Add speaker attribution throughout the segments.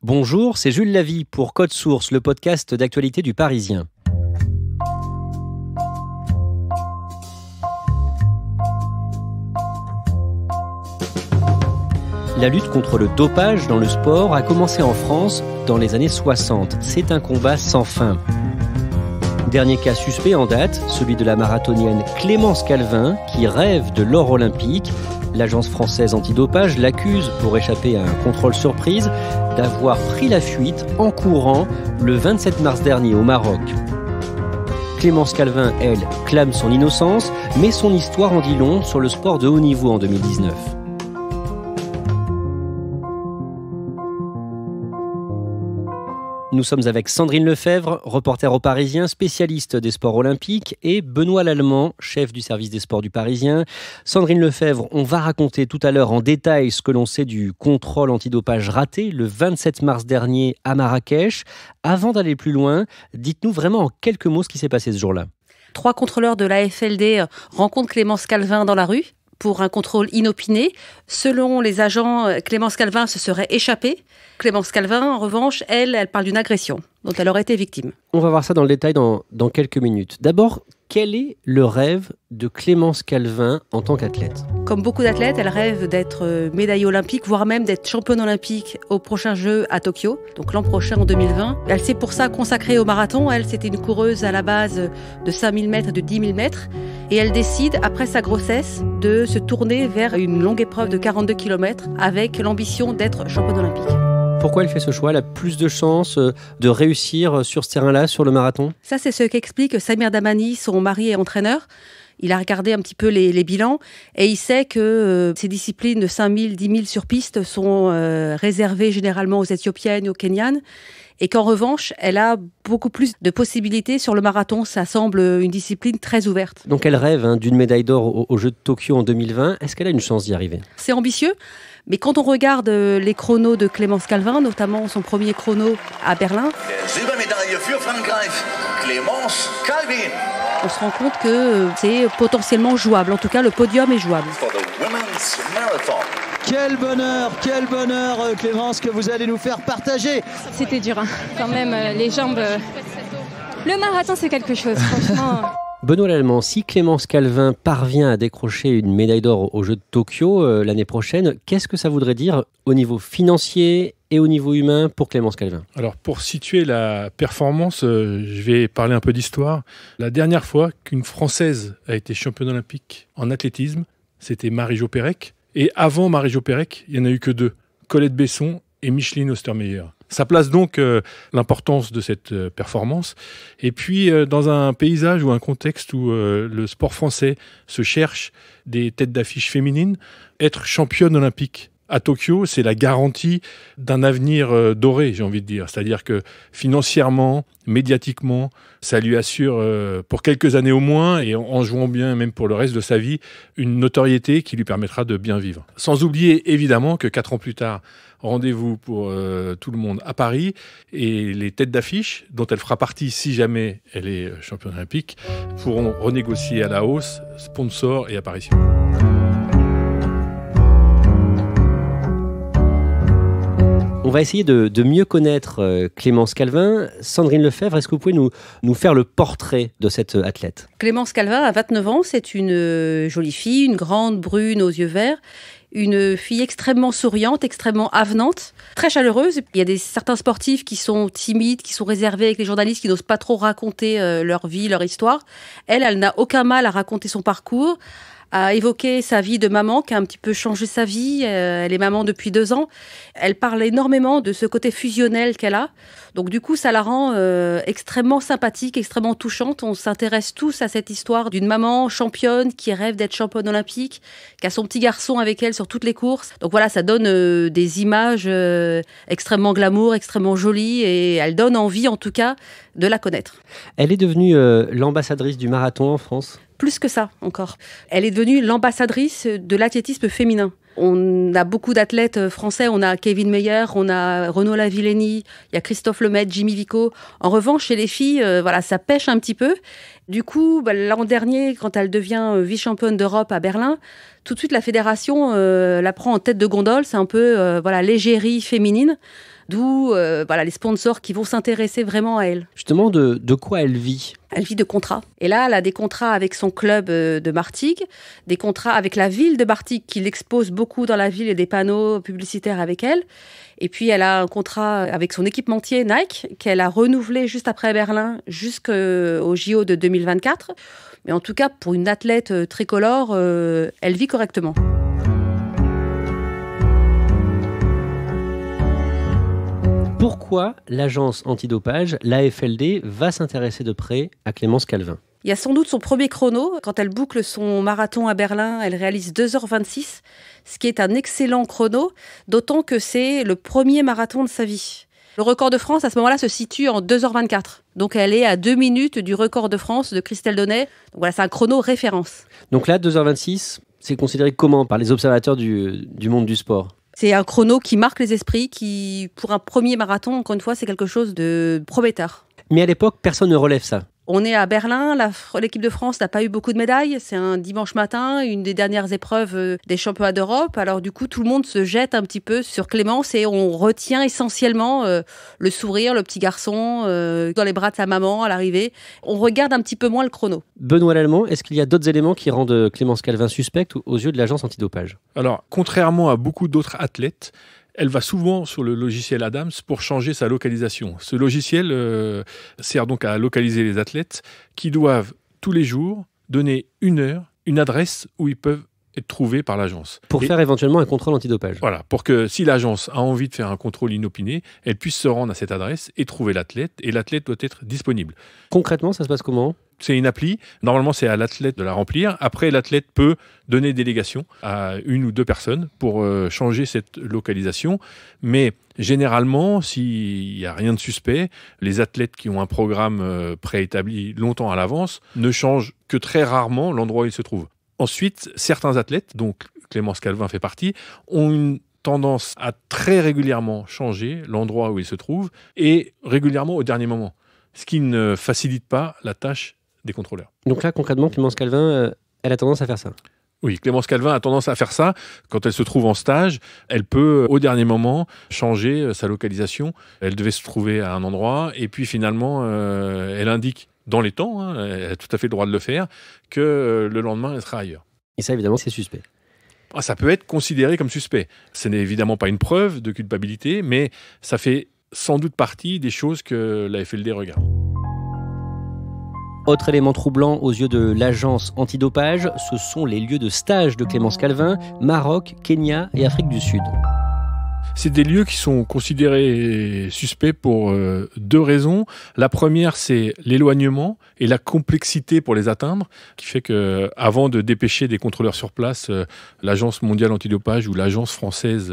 Speaker 1: Bonjour, c'est Jules Lavie pour Code Source, le podcast d'actualité du Parisien. La lutte contre le dopage dans le sport a commencé en France dans les années 60. C'est un combat sans fin. Dernier cas suspect en date, celui de la marathonienne Clémence Calvin, qui rêve de l'or olympique. L'agence française antidopage l'accuse, pour échapper à un contrôle surprise, d'avoir pris la fuite en courant le 27 mars dernier au Maroc. Clémence Calvin, elle, clame son innocence, mais son histoire en dit long sur le sport de haut niveau en 2019. Nous sommes avec Sandrine Lefebvre, reporter au Parisien, spécialiste des sports olympiques, et Benoît Lallemand, chef du service des sports du Parisien. Sandrine Lefebvre, on va raconter tout à l'heure en détail ce que l'on sait du contrôle antidopage raté le 27 mars dernier à Marrakech. Avant d'aller plus loin, dites-nous vraiment en quelques mots ce qui s'est passé ce jour-là.
Speaker 2: 3 contrôleurs de l'AFLD rencontrent Clémence Calvin dans la rue pour un contrôle inopiné. Selon les agents, Clémence Calvin se serait échappée. Clémence Calvin, en revanche, elle parle d'une agression dont elle aurait été victime.
Speaker 1: On va voir ça dans le détail dans quelques minutes. D'abord, quel est le rêve de Clémence Calvin en tant qu'athlète ?
Speaker 2: Comme beaucoup d'athlètes, elle rêve d'être médaillée olympique, voire même d'être championne olympique aux prochains Jeux à Tokyo, donc l'an prochain en 2020. Elle s'est pour ça consacrée au marathon. Elle, c'était une coureuse à la base de 5000 mètres et de 10 000 mètres. Et elle décide, après sa grossesse, de se tourner vers une longue épreuve de 42 km avec l'ambition d'être championne olympique.
Speaker 1: Pourquoi elle fait ce choix ? Elle a plus de chances de réussir sur ce terrain-là, sur le marathon ?
Speaker 2: Ça, c'est ce qu'explique Samir Damani, son mari et entraîneur. Il a regardé un petit peu les bilans et il sait que ces disciplines de 5000, 10 000 sur piste sont réservées généralement aux Éthiopiennes et aux Kenyanes. Et qu'en revanche, elle a beaucoup plus de possibilités sur le marathon. Ça semble une discipline très ouverte.
Speaker 1: Donc elle rêve d'une médaille d'or aux Jeux de Tokyo en 2020. Est-ce qu'elle a une chance d'y arriver ?
Speaker 2: C'est ambitieux, mais quand on regarde les chronos de Clémence Calvin, notamment son premier chrono à Berlin, on se rend compte que c'est potentiellement jouable. En tout cas, le podium est jouable.
Speaker 3: Quel bonheur, Clémence, que vous allez nous faire partager.
Speaker 4: C'était dur, quand même, les jambes. Le marathon, c'est quelque chose, franchement.
Speaker 1: Benoît Lallemand, si Clémence Calvin parvient à décrocher une médaille d'or aux Jeux de Tokyo l'année prochaine, qu'est-ce que ça voudrait dire au niveau financier et au niveau humain pour Clémence Calvin ?
Speaker 5: Alors pour situer la performance, je vais parler un peu d'histoire. La dernière fois qu'une Française a été championne olympique en athlétisme, c'était Marie-Jo Pérec. Et avant Marie-Jo Pérec, il n'y en a eu que 2, Colette Besson et Micheline Ostermeyer. Ça place donc l'importance de cette performance. Et puis, dans un paysage ou un contexte où le sport français se cherche des têtes d'affiche féminines, être championne olympique à Tokyo, c'est la garantie d'un avenir doré, j'ai envie de dire. C'est-à-dire que financièrement, médiatiquement, ça lui assure, pour quelques années au moins, et en jouant bien même pour le reste de sa vie, une notoriété qui lui permettra de bien vivre. Sans oublier évidemment que 4 ans plus tard, rendez-vous pour tout le monde à Paris, et les têtes d'affiche, dont elle fera partie si jamais elle est championne olympique, pourront renégocier à la hausse sponsors et apparitions.
Speaker 1: On va essayer de mieux connaître Clémence Calvin. Sandrine Lefebvre, est-ce que vous pouvez nous faire le portrait de cette athlète ?
Speaker 2: Clémence Calvin a 29 ans, c'est une jolie fille, une grande brune aux yeux verts, une fille extrêmement souriante, extrêmement avenante, très chaleureuse. Il y a certains sportifs qui sont timides, qui sont réservés avec les journalistes, qui n'osent pas trop raconter leur vie, leur histoire. Elle n'a aucun mal à raconter son parcours, a évoqué sa vie de maman qui a un petit peu changé sa vie. Elle est maman depuis 2 ans. Elle parle énormément de ce côté fusionnel qu'elle a. Donc du coup, ça la rend extrêmement sympathique, extrêmement touchante. On s'intéresse tous à cette histoire d'une maman championne qui rêve d'être championne olympique, qui a son petit garçon avec elle sur toutes les courses. Donc voilà, ça donne des images extrêmement glamour, extrêmement jolies, et elle donne envie en tout cas de la connaître.
Speaker 1: Elle est devenue l'ambassadrice du marathon en France ?
Speaker 2: Plus que ça encore. Elle est devenue l'ambassadrice de l'athlétisme féminin. On a beaucoup d'athlètes français, on a Kevin Meyer, on a Renaud Lavillenie, il y a Christophe Lemaitre, Jimmy Vico. En revanche, chez les filles, voilà, ça pêche un petit peu. Du coup, l'an dernier, quand elle devient vice-championne d'Europe à Berlin, tout de suite la fédération la prend en tête de gondole. C'est un peu l'égérie féminine. D'où voilà, les sponsors qui vont s'intéresser vraiment à elle.
Speaker 1: Justement, de quoi elle vit?
Speaker 2: Elle vit de contrats. Et là, elle a des contrats avec son club de Martigues, des contrats avec la ville de Martigues qui l'expose beaucoup dans la ville et des panneaux publicitaires avec elle. Et puis, elle a un contrat avec son équipementier Nike qu'elle a renouvelé juste après Berlin jusqu'au JO de 2024. Mais en tout cas, pour une athlète tricolore, elle vit correctement.
Speaker 1: Pourquoi l'agence antidopage, l'AFLD, va s'intéresser de près à Clémence Calvin?
Speaker 2: Il y a sans doute son premier chrono. Quand elle boucle son marathon à Berlin, elle réalise 2h26, ce qui est un excellent chrono, d'autant que c'est le premier marathon de sa vie. Le record de France, à ce moment-là, se situe en 2h24. Donc elle est à 2 minutes du record de France de Christelle Donnet. Donc voilà, c'est un chrono référence.
Speaker 1: Donc là, 2h26, c'est considéré comment par les observateurs du monde du sport?
Speaker 2: C'est un chrono qui marque les esprits, qui, pour un premier marathon, encore une fois, c'est quelque chose de prometteur.
Speaker 1: Mais à l'époque, personne ne relève ça.
Speaker 2: On est à Berlin, l'équipe de France n'a pas eu beaucoup de médailles. C'est un dimanche matin, une des dernières épreuves des championnats d'Europe. Alors du coup, tout le monde se jette un petit peu sur Clémence et on retient essentiellement le sourire, le petit garçon dans les bras de sa maman à l'arrivée. On regarde un petit peu moins le chrono.
Speaker 1: Benoît Lallemand, est-ce qu'il y a d'autres éléments qui rendent Clémence Calvin suspecte aux yeux de l'agence antidopage?
Speaker 5: Alors, contrairement à beaucoup d'autres athlètes, elle va souvent sur le logiciel Adams pour changer sa localisation. Ce logiciel sert donc à localiser les athlètes qui doivent tous les jours donner une heure, une adresse où ils peuvent être trouvés par l'agence.
Speaker 1: Pour faire éventuellement un contrôle antidopage.
Speaker 5: Voilà, pour que si l'agence a envie de faire un contrôle inopiné, elle puisse se rendre à cette adresse et trouver l'athlète, et l'athlète doit être disponible.
Speaker 1: Concrètement, ça se passe comment?
Speaker 5: C'est une appli. Normalement, c'est à l'athlète de la remplir. Après, l'athlète peut donner délégation à 1 ou 2 personnes pour changer cette localisation. Mais généralement, s'il n'y a rien de suspect, les athlètes qui ont un programme préétabli longtemps à l'avance ne changent que très rarement l'endroit où ils se trouvent. Ensuite, certains athlètes, donc Clémence Calvin fait partie, ont une tendance à très régulièrement changer l'endroit où ils se trouvent et régulièrement au dernier moment, ce qui ne facilite pas la tâche des contrôleurs.
Speaker 1: Donc là, concrètement, Clémence Calvin, elle a tendance à faire ça?
Speaker 5: Oui, Clémence Calvin a tendance à faire ça. Quand elle se trouve en stage, elle peut, au dernier moment, changer sa localisation. Elle devait se trouver à un endroit, et puis finalement, elle indique dans les temps, elle a tout à fait le droit de le faire, que le lendemain, elle sera ailleurs.
Speaker 1: Et ça, évidemment, c'est suspect.
Speaker 5: Ça peut être considéré comme suspect. Ce n'est évidemment pas une preuve de culpabilité, mais ça fait sans doute partie des choses que la FLD regarde.
Speaker 1: Autre élément troublant aux yeux de l'agence antidopage, ce sont les lieux de stage de Clémence Calvin, Maroc, Kenya et Afrique du Sud.
Speaker 5: C'est des lieux qui sont considérés suspects pour 2 raisons. La première, c'est l'éloignement et la complexité pour les atteindre, qui fait que, avant de dépêcher des contrôleurs sur place, l'Agence mondiale antidopage ou l'Agence française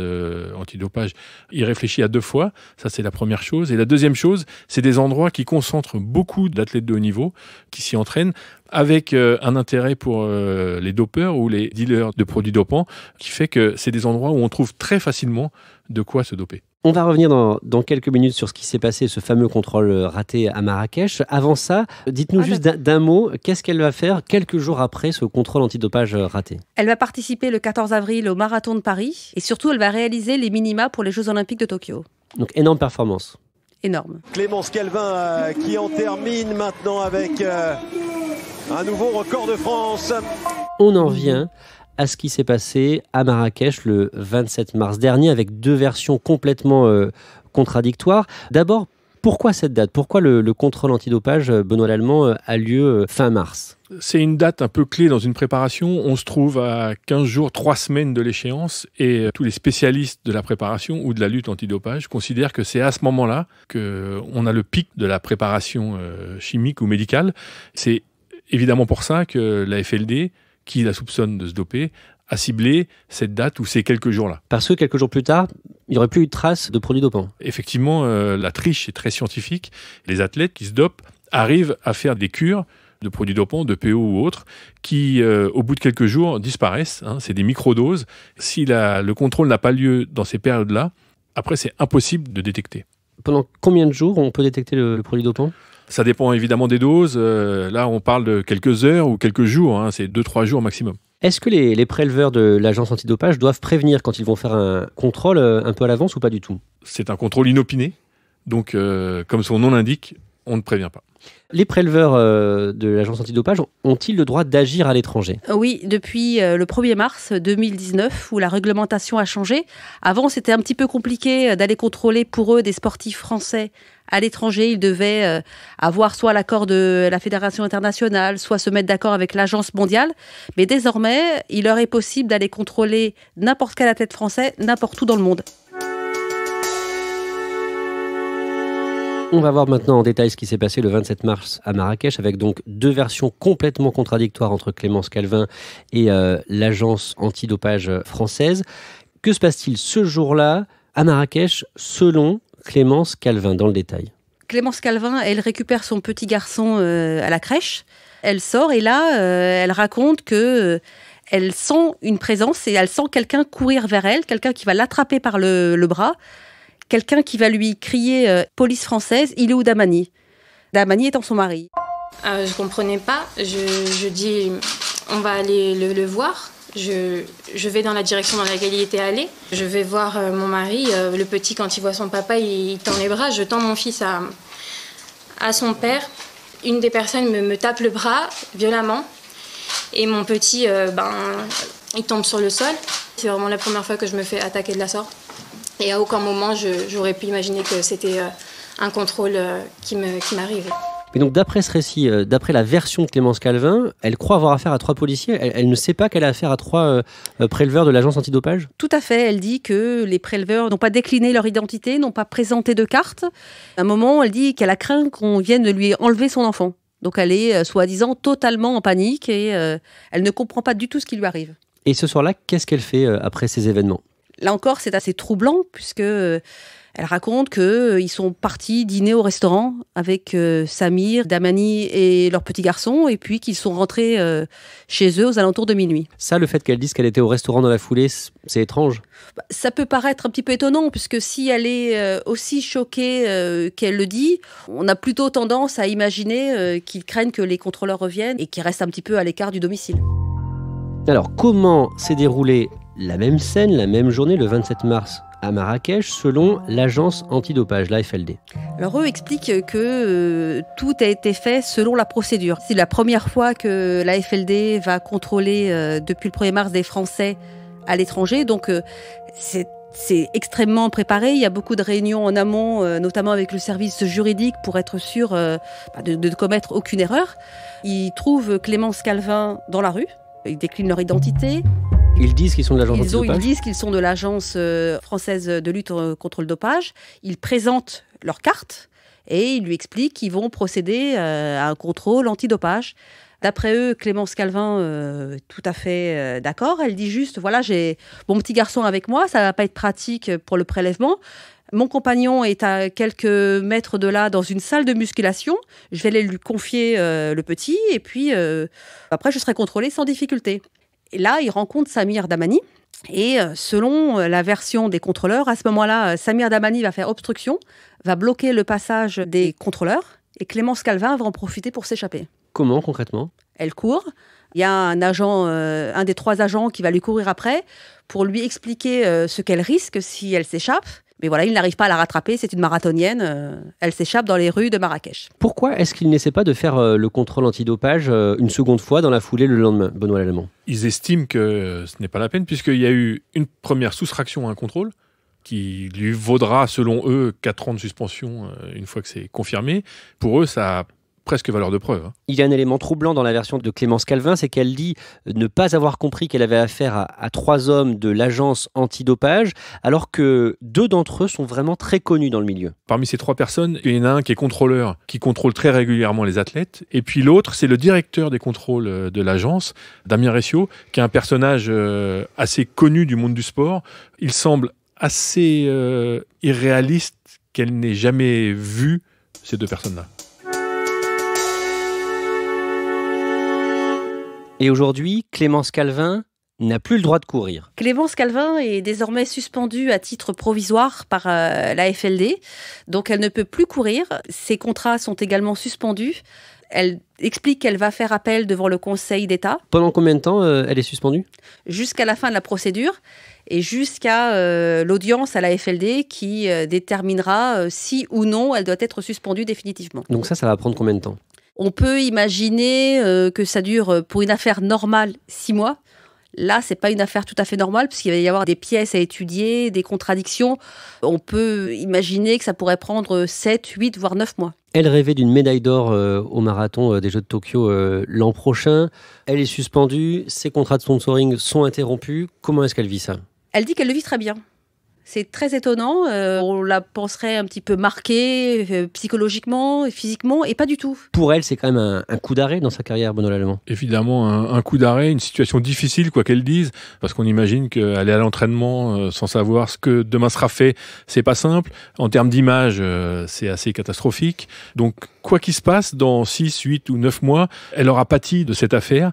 Speaker 5: antidopage y réfléchit à 2 fois. Ça, c'est la première chose. Et la deuxième chose, c'est des endroits qui concentrent beaucoup d'athlètes de haut niveau qui s'y entraînent, avec un intérêt pour les dopeurs ou les dealers de produits dopants, qui fait que c'est des endroits où on trouve très facilement de quoi se doper.
Speaker 1: On va revenir dans quelques minutes sur ce qui s'est passé, ce fameux contrôle raté à Marrakech. Avant ça, dites-nous juste d'un mot, qu'est-ce qu'elle va faire quelques jours après ce contrôle antidopage raté?
Speaker 2: Elle va participer le 14 avril au Marathon de Paris et surtout, elle va réaliser les minima pour les Jeux Olympiques de Tokyo.
Speaker 1: Donc, énorme performance.
Speaker 2: Énorme.
Speaker 6: Clémence Calvin qui en termine maintenant avec un nouveau record de France.
Speaker 1: On en revient à ce qui s'est passé à Marrakech le 27 mars dernier avec 2 versions complètement contradictoires. D'abord, pourquoi cette date? Pourquoi le contrôle antidopage, Benoît Lallemand, a lieu fin mars?
Speaker 5: C'est une date un peu clé dans une préparation. On se trouve à 15 jours, 3 semaines de l'échéance, et tous les spécialistes de la préparation ou de la lutte antidopage considèrent que c'est à ce moment-là qu'on a le pic de la préparation chimique ou médicale. C'est évidemment pour ça que la FLD, qui la soupçonne de se doper, a ciblé cette date ou ces quelques jours-là.
Speaker 1: Parce que quelques jours plus tard, il n'y aurait plus eu de traces de produits dopants.
Speaker 5: Effectivement, la triche est très scientifique. Les athlètes qui se dopent arrivent à faire des cures de produits dopants, de PO ou autres, qui, au bout de quelques jours, disparaissent. C'est des microdoses. Si le contrôle n'a pas lieu dans ces périodes-là, après, c'est impossible de détecter.
Speaker 1: Pendant combien de jours on peut détecter le produit dopant?
Speaker 5: Ça dépend évidemment des doses. Là, on parle de quelques heures ou quelques jours. C'est 2-3 jours maximum.
Speaker 1: Est-ce que les préleveurs de l'agence antidopage doivent prévenir quand ils vont faire un contrôle un peu à l'avance ou pas du tout?
Speaker 5: C'est un contrôle inopiné, donc comme son nom l'indique, on ne prévient pas.
Speaker 1: Les préleveurs de l'agence antidopage ont-ils le droit d'agir à l'étranger?
Speaker 2: Oui, depuis le 1er mars 2019, où la réglementation a changé. Avant, c'était un petit peu compliqué d'aller contrôler pour eux des sportifs français à l'étranger. Ils devaient avoir soit l'accord de la Fédération internationale, soit se mettre d'accord avec l'Agence mondiale. Mais désormais, il leur est possible d'aller contrôler n'importe quel athlète français, n'importe où dans le monde.
Speaker 1: On va voir maintenant en détail ce qui s'est passé le 27 mars à Marrakech, avec donc deux versions complètement contradictoires entre Clémence Calvin et l'agence antidopage française. Que se passe-t-il ce jour-là à Marrakech selon Clémence Calvin, dans le détail?
Speaker 2: Clémence Calvin, elle récupère son petit garçon à la crèche. Elle sort et là, elle raconte que elle sent une présence et elle sent quelqu'un courir vers elle, quelqu'un qui va l'attraper par le bras. Quelqu'un qui va lui crier « Police française, il est où Damani ?» Damani étant son mari.
Speaker 4: Je comprenais pas. Je dis on va aller le voir. Je vais dans la direction dans laquelle il était allé. Je vais voir mon mari. Le petit, quand il voit son papa, il tend les bras. Je tends mon fils à son père. Une des personnes me tape le bras violemment. Et mon petit, il tombe sur le sol. C'est vraiment la première fois que je me fais attaquer de la sorte. Et à aucun moment, j'aurais pu imaginer que c'était un contrôle qui m'arrivait.
Speaker 1: Mais donc d'après ce récit, d'après la version de Clémence Calvin, elle croit avoir affaire à 3 policiers. Elle ne sait pas qu'elle a affaire à 3 préleveurs de l'agence antidopage?
Speaker 2: Tout à fait. Elle dit que les préleveurs n'ont pas décliné leur identité, n'ont pas présenté de carte. À un moment, elle dit qu'elle a craint qu'on vienne de lui enlever son enfant. Donc elle est, soi-disant, totalement en panique et elle ne comprend pas du tout ce qui lui arrive.
Speaker 1: Et ce soir-là, qu'est-ce qu'elle fait après ces événements?
Speaker 2: Là encore, c'est assez troublant puisque elle raconte qu'ils sont partis dîner au restaurant avec Samir, Damani et leur petit garçon et puis qu'ils sont rentrés chez eux aux alentours de minuit.
Speaker 1: Ça, le fait qu'elle dise qu'elle était au restaurant dans la foulée, c'est étrange.
Speaker 2: Ça peut paraître un petit peu étonnant puisque si elle est aussi choquée qu'elle le dit, on a plutôt tendance à imaginer qu'ils craignent que les contrôleurs reviennent et qu'ils restent un petit peu à l'écart du domicile.
Speaker 1: Alors, comment s'est déroulée la même scène, la même journée, le 27 mars à Marrakech, selon l'agence antidopage, l'AFLD?
Speaker 2: Alors eux expliquent que tout a été fait selon la procédure. C'est la première fois que l'AFLD va contrôler depuis le 1er mars des Français à l'étranger, donc c'est extrêmement préparé. Il y a beaucoup de réunions en amont, notamment avec le service juridique, pour être sûr de ne commettre aucune erreur. Ils trouvent Clémence Calvin dans la rue. Ils déclinent leur identité.
Speaker 1: Ils disent qu'ils sont de l'agence antidopage?
Speaker 2: Ils disent qu'ils sont de l'agence française de lutte contre le dopage. Ils présentent leur carte et ils lui expliquent qu'ils vont procéder à un contrôle antidopage. D'après eux, Clémence Calvin, tout à fait d'accord. Elle dit juste, voilà, j'ai mon petit garçon avec moi, ça ne va pas être pratique pour le prélèvement. Mon compagnon est à quelques mètres de là dans une salle de musculation. Je vais aller lui confier le petit et puis après je serai contrôlée sans difficulté. Et là, il rencontre Samir Damani. Et selon la version des contrôleurs, à ce moment-là, Samir Damani va faire obstruction, va bloquer le passage des contrôleurs et Clémence Calvin va en profiter pour s'échapper.
Speaker 1: Comment concrètement?
Speaker 2: Elle court. Il y a un des 3 agents qui va lui courir après pour lui expliquer ce qu'elle risque si elle s'échappe. Mais voilà, il n'arrive pas à la rattraper, c'est une marathonienne. Elle s'échappe dans les rues de Marrakech.
Speaker 1: Pourquoi est-ce qu'ils n'essaient pas de faire le contrôle antidopage une seconde fois dans la foulée le lendemain, Benoît Lallemand?
Speaker 5: Ils estiment que ce n'est pas la peine puisqu'il y a eu une première soustraction à un contrôle qui lui vaudra, selon eux, 4 ans de suspension une fois que c'est confirmé. Pour eux, ça a presque valeur de preuve.
Speaker 1: Il y a un élément troublant dans la version de Clémence Calvin, c'est qu'elle dit ne pas avoir compris qu'elle avait affaire à 3 hommes de l'agence antidopage, alors que 2 d'entre eux sont vraiment très connus dans le milieu.
Speaker 5: Parmi ces 3 personnes, il y en a un qui est contrôleur, qui contrôle très régulièrement les athlètes, et puis l'autre, c'est le directeur des contrôles de l'agence, Damien Ressiot, qui est un personnage assez connu du monde du sport. Il semble assez irréaliste qu'elle n'ait jamais vu ces 2 personnes-là.
Speaker 1: Et aujourd'hui, Clémence Calvin n'a plus le droit de courir.
Speaker 2: Clémence Calvin est désormais suspendue à titre provisoire par l'AFLD, donc elle ne peut plus courir. Ses contrats sont également suspendus. Elle explique qu'elle va faire appel devant le Conseil d'État.
Speaker 1: Pendant combien de temps elle est suspendue ?
Speaker 2: Jusqu'à la fin de la procédure et jusqu'à l'audience à la FLD qui déterminera si ou non elle doit être suspendue définitivement.
Speaker 1: Donc ça va prendre combien de temps ?
Speaker 2: On peut imaginer que ça dure, pour une affaire normale, 6 mois. Là, c'est pas une affaire tout à fait normale, puisqu'il va y avoir des pièces à étudier, des contradictions. On peut imaginer que ça pourrait prendre 7, 8, voire 9 mois.
Speaker 1: Elle rêvait d'une médaille d'or au marathon des Jeux de Tokyo l'an prochain. Elle est suspendue, ses contrats de sponsoring sont interrompus. Comment est-ce qu'elle vit ça ?
Speaker 2: Elle dit qu'elle le vit très bien. C'est très étonnant. On la penserait un petit peu marquée psychologiquement, physiquement, et pas du tout.
Speaker 1: Pour elle, c'est quand même un coup d'arrêt dans sa carrière, Benoît Lallemand.
Speaker 5: Évidemment, un coup d'arrêt, une situation difficile, quoi qu'elle dise, parce qu'on imagine qu'aller à l'entraînement sans savoir ce que demain sera fait, c'est pas simple. En termes d'image, c'est assez catastrophique. Donc, quoi qu'il se passe, dans 6, 8 ou 9 mois, elle aura pâti de cette affaire.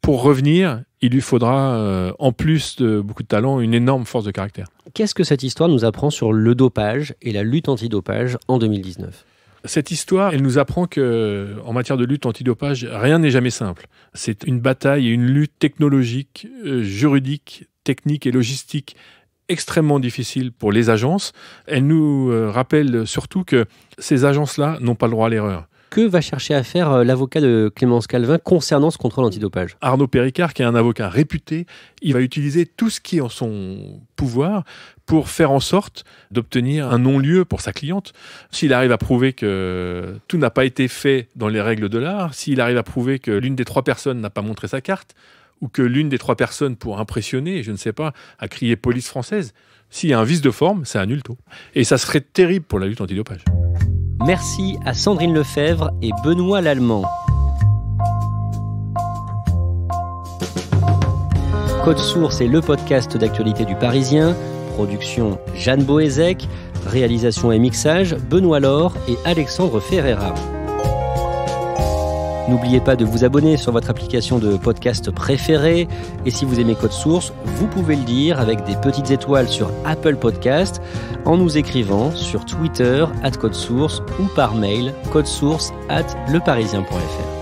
Speaker 5: Pour revenir, il lui faudra, en plus de beaucoup de talent, une énorme force de caractère.
Speaker 1: Qu'est-ce que cette histoire nous apprend sur le dopage et la lutte antidopage en 2019 ?
Speaker 5: Cette histoire, elle nous apprend que, en matière de lutte antidopage, rien n'est jamais simple. C'est une bataille et une lutte technologique, juridique, technique et logistique extrêmement difficile pour les agences. Elle nous rappelle surtout que ces agences-là n'ont pas le droit à l'erreur.
Speaker 1: Que va chercher à faire l'avocat de Clémence Calvin concernant ce contrôle antidopage ?
Speaker 5: Arnaud Péricard, qui est un avocat réputé, il va utiliser tout ce qui est en son pouvoir pour faire en sorte d'obtenir un non-lieu pour sa cliente. S'il arrive à prouver que tout n'a pas été fait dans les règles de l'art, s'il arrive à prouver que l'une des 3 personnes n'a pas montré sa carte, ou que l'une des 3 personnes, pour impressionner, je ne sais pas, a crié « police française », s'il y a un vice de forme, c'est un nulto. Et ça serait terrible pour la lutte antidopage.
Speaker 1: Merci à Sandrine Lefebvre et Benoît Lallemand. Code Source est le podcast d'actualité du Parisien. Production Jeanne Boézek. Réalisation et mixage Benoît Laure et Alexandre Ferreira. N'oubliez pas de vous abonner sur votre application de podcast préférée. Et si vous aimez Code Source, vous pouvez le dire avec des petites étoiles sur Apple Podcast, en nous écrivant sur Twitter @codesource ou par mail codesource@leparisien.fr.